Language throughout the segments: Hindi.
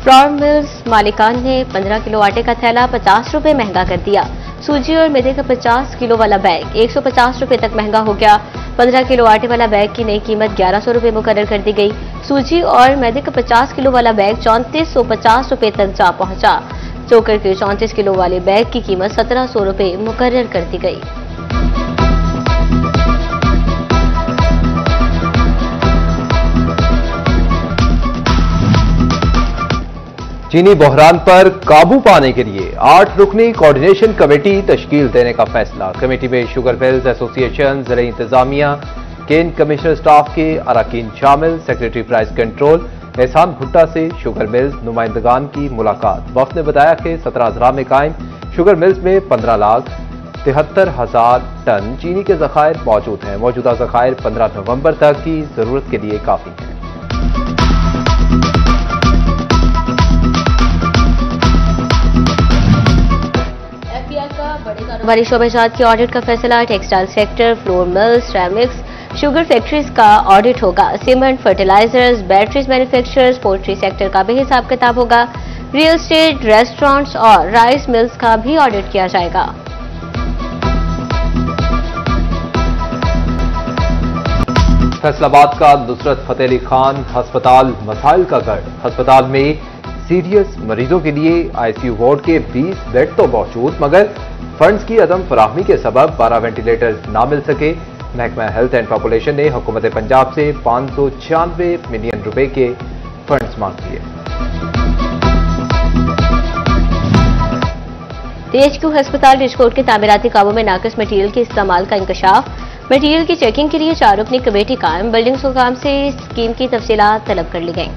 फ्लोर मिल्स मालिकान ने 15 किलो आटे का थैला 50 रुपए महंगा कर दिया। सूजी और मैदे का 50 किलो वाला बैग 150 रुपए तक महंगा हो गया। 15 किलो आटे वाला बैग की नई कीमत 1100 रुपए मुकर्रर कर दी गई। सूजी और मैदे का 50 किलो वाला बैग 3450 रुपए तक जा पहुंचा। चोकर के 34 किलो वाले बैग की कीमत 1700 रुपए मुकर्रर कर दी गई। चीनी बहरान पर काबू पाने के लिए 8 रुकनी कोऑर्डिनेशन कमेटी तश्कील देने का फैसला। कमेटी में शुगर मिल्स एसोसिएशन, ज़राई इंतजामिया, केन कमिश्नर स्टाफ के अरकान शामिल। सेक्रेटरी प्राइस कंट्रोल एहसान भुट्टा से शुगर मिल्स नुमाइंदगान की मुलाकात। वफ्द ने बताया कि 17 अजरा में कायम शुगर मिल्स में 15,73,000 टन चीनी के जखायर मौजूद हैं। मौजूदा जखायर 15 नवंबर तक की जरूरत के लिए काफी हैं। कारोबारी शोबेजात की ऑडिट का फैसला। Textile sector, flour mills, ceramics, sugar factories का ऑडिट होगा। Cement, fertilizers, batteries manufacturers, poultry sector का भी हिसाब किताब होगा। रियल एस्टेट, रेस्टोरेंट्स और राइस मिल्स का भी ऑडिट किया जाएगा। फैसलाबाद का नुसरत फतेह अली खान अस्पताल मसाइल का गढ़। अस्पताल में सीरियस मरीजों के लिए आईसीयू वार्ड के 20 बेड तो मौजूद, मगर फंड्स की अदम फराहमी के सबब 12 वेंटिलेटर्स ना मिल सके। महकमा हेल्थ एंड पॉपुलेशन ने हुकूमत पंजाब से 596 मिलियन रुपए के फंड्स मांग लिए। THQ अस्पताल रिजकोट के तामीराती कामों में नाकिस मटीरियल के इस्तेमाल का इंकशाफ। मटीरियल की चेकिंग के लिए 4 रुकनी कमेटी कायम। बिल्डिंग्स हुकाम से स्कीम की तफसीलात तलब कर ली गई।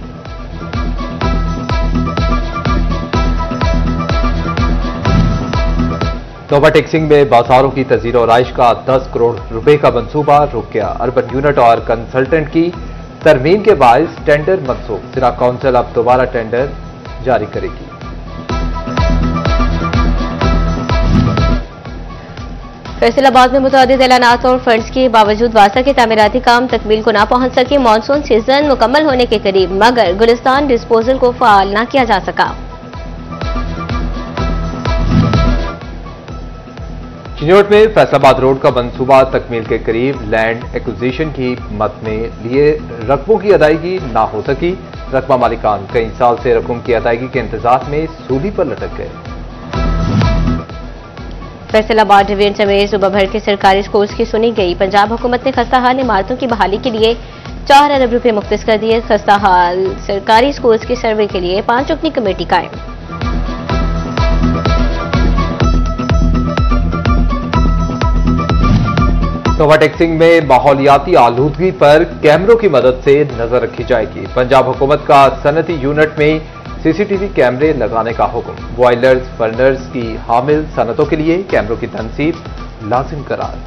तोबा टेक्सिंग में बाजारों की तज़ीर और आइश का 10 करोड़ रुपए का मंसूबा रुक गया। अर्बन यूनिट और कंसल्टेंट की तरमीम के बायस टेंडर मनसूख। जिला काउंसिल अब दोबारा टेंडर जारी करेगी। फैसलाबाद में मुतअद्दिद ऐलानात और फंड्स के बावजूद वासा के तामीराती काम तकमील को ना पहुंच सके। मानसून सीजन मुकम्मल होने के करीब, मगर गुलिस्तान डिस्पोजल को फाल ना किया जा सका। चिन्योट में फैसलाबाद रोड का मंसूबा तकमील के करीब। लैंड एक्विजिशन की मद में लिए रकबों की अदायगी ना हो सकी। रकबा मालिकान कई साल से रकम की अदायगी के इंतजार में सूली पर लटक गए। फैसलाबाद डिवीजन समेत सूबा भर के सरकारी स्कूल्स की सुनी गई। पंजाब हुकूमत ने खस्ताहाल इमारतों की बहाली के लिए 4 अरब रुपए मुख्तस कर दिए। खस्ताहाल सरकारी स्कूल्स के सर्वे के लिए 5 रुकनी कमेटी कायम। तोबा टेक्सिंग में माहौलियाती आलूदगी पर कैमरों की मदद से नजर रखी जाएगी। पंजाब हुकूमत का सनती यूनिट में सीसीटीवी कैमरे लगाने का हुक्म। बॉयलर्स, फर्नर्स की हामिल सनतों के लिए कैमरों की तनसीब लाजिम करार।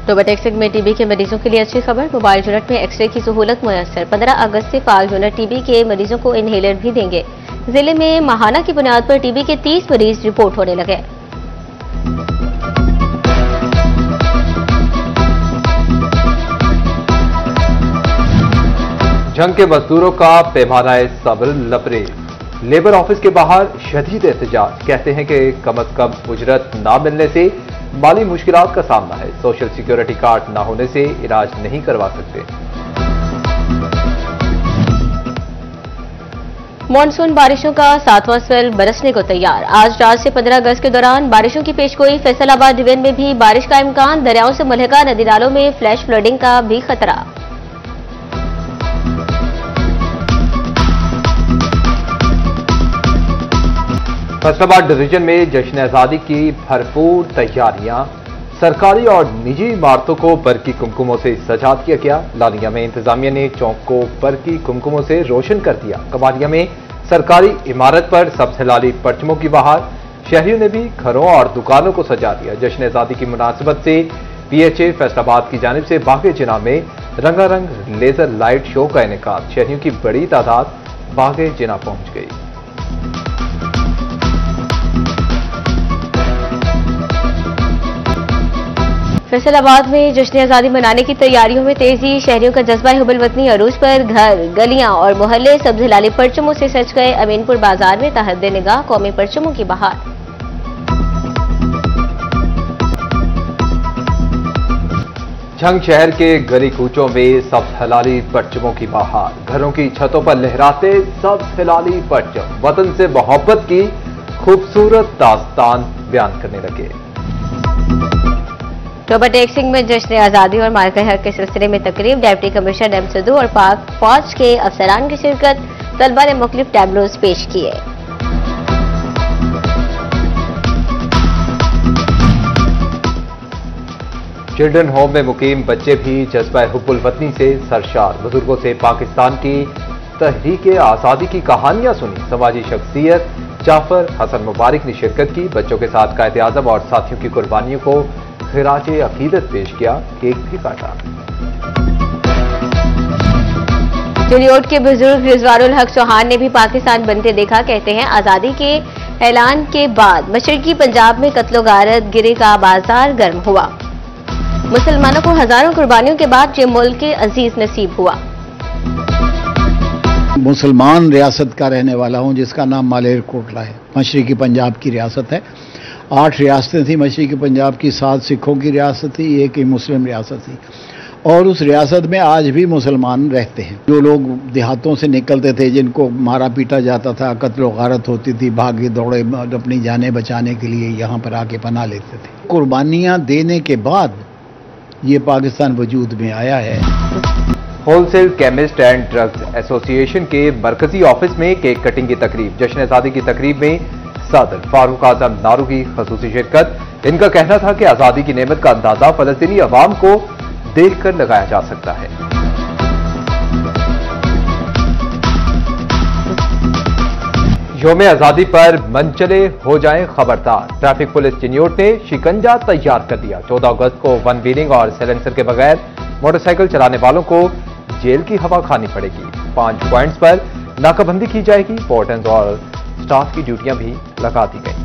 तोबा टेक्सिंग में टीबी के मरीजों के लिए अच्छी खबर। मोबाइल यूनिट में एक्सरे की सहूलत मुयस्सर। 15 अगस्त से फाल यूनिट टीबी के मरीजों को इनहेलर भी देंगे। जिले में माहाना की बुनियाद पर टीबी के 30 मरीज रिपोर्ट होने लगे। जंग के मजदूरों का पैमाना सब्र लबरेज। लेबर ऑफिस के बाहर शदीद एहतजाज। कहते हैं कि कम अज कम उजरत ना मिलने से माली मुश्किलात का सामना है। सोशल सिक्योरिटी कार्ड ना होने से इलाज नहीं करवा सकते। मॉनसून बारिशों का 7वां स्पेल बरसने को तैयार। आज 4 से 15 अगस्त के दौरान बारिशों की पेशगोई। फैसलाबाद डिवीजन में भी बारिश का इम्कान। दरियाओं से मुलहका नदी नालों में फ्लैश फ्लडिंग का भी खतरा। फैसलाबाद डिवीजन में जश्न आजादी की भरपूर तैयारियां। सरकारी और निजी इमारतों को बरकी कुमकुमों से सजा दिया गया। लालिया में इंतजामिया ने चौक को बरकी कुमकुमों से रोशन कर दिया। कबालिया में सरकारी इमारत पर सबसे लाली परचमों की बहार। शहरियों ने भी घरों और दुकानों को सजा दिया। जश्न आजादी की मुनासिबत से PHA फैसलाबाद की जानिब से बागे जिना में रंगारंग लेजर लाइट शो का इनेकाद। शहरियों की बड़ी तादाद बागे जिना पहुंच गई। फैसलाबाद में जश्न आजादी मनाने की तैयारियों में तेजी। शहरियों का जज्बा हुब्बुल वतनी अरूज पर घर, गलियां और मोहल्ले सब्ज हिलाली परचमों से सज गए। अमीनपुर बाजार में तहद्दे निगाह कौमी परचमों की बहार। झंग शहर के गली कूचों में सब्ज हिलाली परचमों की बहार। घरों की छतों पर लहराते सब्ज हिलाली परचम वतन से मोहब्बत की खूबसूरत दास्तान बयान करने लगे। टोबा टेक्सिंग में जश्न आजादी और मार्का हक के सिलसिले में तकरीब। डिप्टी कमिश्नर एम सिद्धू और पाक फौज के अफसरान की शिरकत। तलबा ने मुख्तलिफ टैबलोज पेश किए। चिल्ड्रन होम में मुकीम बच्चे भी जज्बा हुब्बुल वतनी से सरशार। बुजुर्गों से पाकिस्तान की तहरीक आजादी की कहानियां सुनी। समाजी शख्सियत जाफर हसन मुबारक ने शिरकत की। बच्चों के साथ कायदे आजम और साथियों की कुर्बानियों को खिराजे अकीदत पेश किया। केक भी काटा। चिलियोट के बुजुर्ग रिजवानुल हक चौहान ने भी पाकिस्तान बनते देखा। कहते हैं आजादी के ऐलान के बाद मशरकी पंजाब में कत्लो गारत गिरे का बाजार गर्म हुआ। मुसलमानों को हजारों कुर्बानियों के बाद ये मुल्क के अजीज नसीब हुआ। मुसलमान रियासत का रहने वाला हूं जिसका नाम मालेरकोटला है। मशरकी पंजाब की रियासत है। 8 रियासतें थी मशरकी पंजाब की। 7 सिखों की रियासत थी, 1 ही मुस्लिम रियासत थी। और उस रियासत में आज भी मुसलमान रहते हैं। जो लोग देहातों से निकलते थे, जिनको मारा पीटा जाता था, कत्ल गारत होती थी, भागे दौड़े अपनी जानें बचाने के लिए यहाँ पर आके पनाह लेते थे। कुर्बानियाँ देने के बाद ये पाकिस्तान वजूद में आया है। Wholesale chemist and drugs association के मरकजी ऑफिस में केक कटिंग की तकरीब। जश्न आजादी की तकरीब में सदर फारूक आजम नारू की खसूसी शिरकत। इनका कहना था कि आजादी की नेमत का अंदाजा फलस्तीनी अवाम को देखकर लगाया जा सकता है। यौम आजादी पर मनचले हो जाएं खबरदार। ट्रैफिक पुलिस चिन्योट ने शिकंजा तैयार कर दिया। 14 अगस्त को वन व्हीलिंग और साइलेंसर के बगैर मोटरसाइकिल चलाने वालों को जेल की हवा खानी पड़ेगी। 5 पॉइंट्स पर नाकाबंदी की जाएगी। वार्डन और स्टाफ की ड्यूटियां भी लगा दी गई।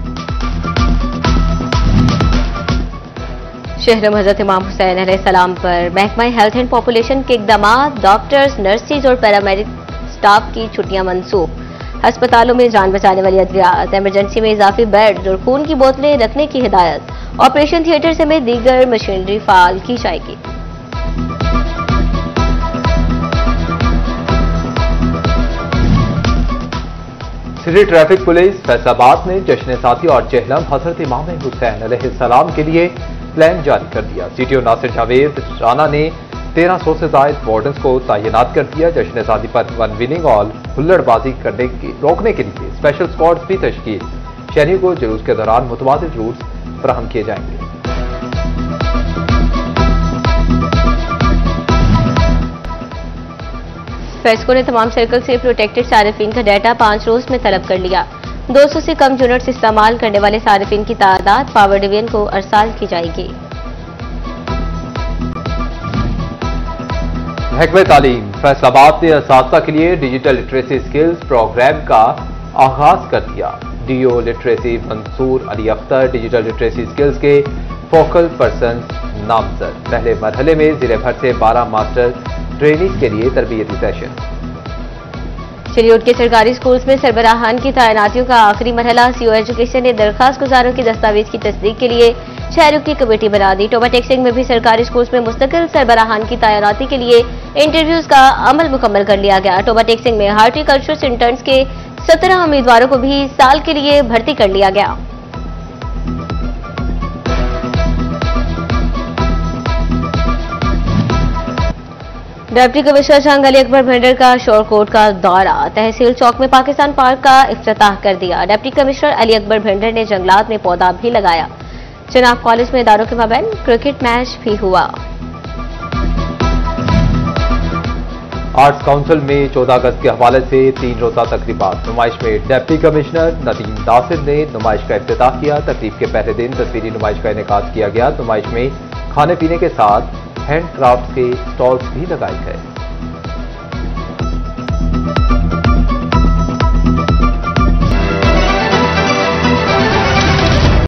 शहर हजरत इमाम हुसैन अलैहिस्सलाम पर महकमा हेल्थ एंड पॉपुलेशन के इक़दामात। डॉक्टर्स, नर्सिस और पैरामेडिक स्टाफ की छुट्टियां मनसूख। अस्पतालों में जान बचाने वाली अद्वियात, इमरजेंसी में इजाफी बेड और खून की बोतलें रखने की हिदायत। ऑपरेशन थिएटर समेत दीगर मशीनरी फाल की जाएगी। सिटी ट्रैफिक पुलिस फैसलाबाद ने जश्न साथी और चहलम हजरत इमाम हुसैन अलैहिस्सलाम के लिए प्लान जारी कर दिया। सीटीओ नासिर जावेद राना ने 1300 से ज्यादा वार्डन्स को तैनात कर दिया। जश्न साथी पर वन व्हीलिंग और हुल्लड़बाजी रोकने के लिए स्पेशल स्क्वाड्स भी तश्कील। शहरियों को जुलूस के दौरान मुतबादिल रूट्स फराहम किए जाएंगे। फेस्को ने तमाम सर्कल से प्रोटेक्टेड सारिफिन का डाटा 5 रोज में तलब कर लिया। 200 से कम यूनिट्स इस्तेमाल करने वाले सारिफिन की तादाद पावर डिवीजन को अरसाल की जाएगी। महकमे तालीम फैसलाबाद ने असातिज़ा के लिए डिजिटल लिटरेसी स्किल्स प्रोग्राम का आगाज कर दिया। DO literacy Mansoor Ali Akhtar digital literacy skills के फोकल पर्सन नामजद। पहले मरहले में जिले भर से 12 मास्टर ट्रेनिंग के लिए तरबियती सेशन। चिलियोट के सरकारी स्कूल्स में सरबराहान की तैनातियों का आखिरी मरहला। सीओ एजुकेशन ने दरखास्त गुजारों की दस्तावेज की तस्दीक के लिए शहरों की कमेटी बना दी। टोबा टेक्सिंग में भी सरकारी स्कूल्स में मुस्तकिल सरबराहान की तैनाती के लिए इंटरव्यूज का अमल मुकम्मल कर लिया गया। टोबा टेक्सिंग में हार्टिकल्चर इंटर्न्स के 17 उम्मीदवारों को भी साल के लिए भर्ती कर लिया गया। डिप्टी कमिश्नर जंग अली अकबर भिंडर का शोरकोट का दौरा। तहसील चौक में पाकिस्तान पार्क का इफ्तिताह कर दिया। डिप्टी कमिश्नर अली अकबर भिंडर ने जंगलात में पौधा भी लगाया। चनाब कॉलेज में इदारों के माबैन क्रिकेट मैच भी हुआ। आर्ट्स काउंसिल में 14 अगस्त के हवाले से 3 रोजा तकरीबात। नुमाइश में डिप्टी कमिश्नर नदीम दासिर ने नुमाइश का इफ्तिताह किया। तकरीब के पहले दिन तस्वीरी नुमाइश का इनेकाद किया गया। नुमाइश में खाने पीने के साथ हैंड क्राफ्ट के स्टॉल्स भी लगाए गए।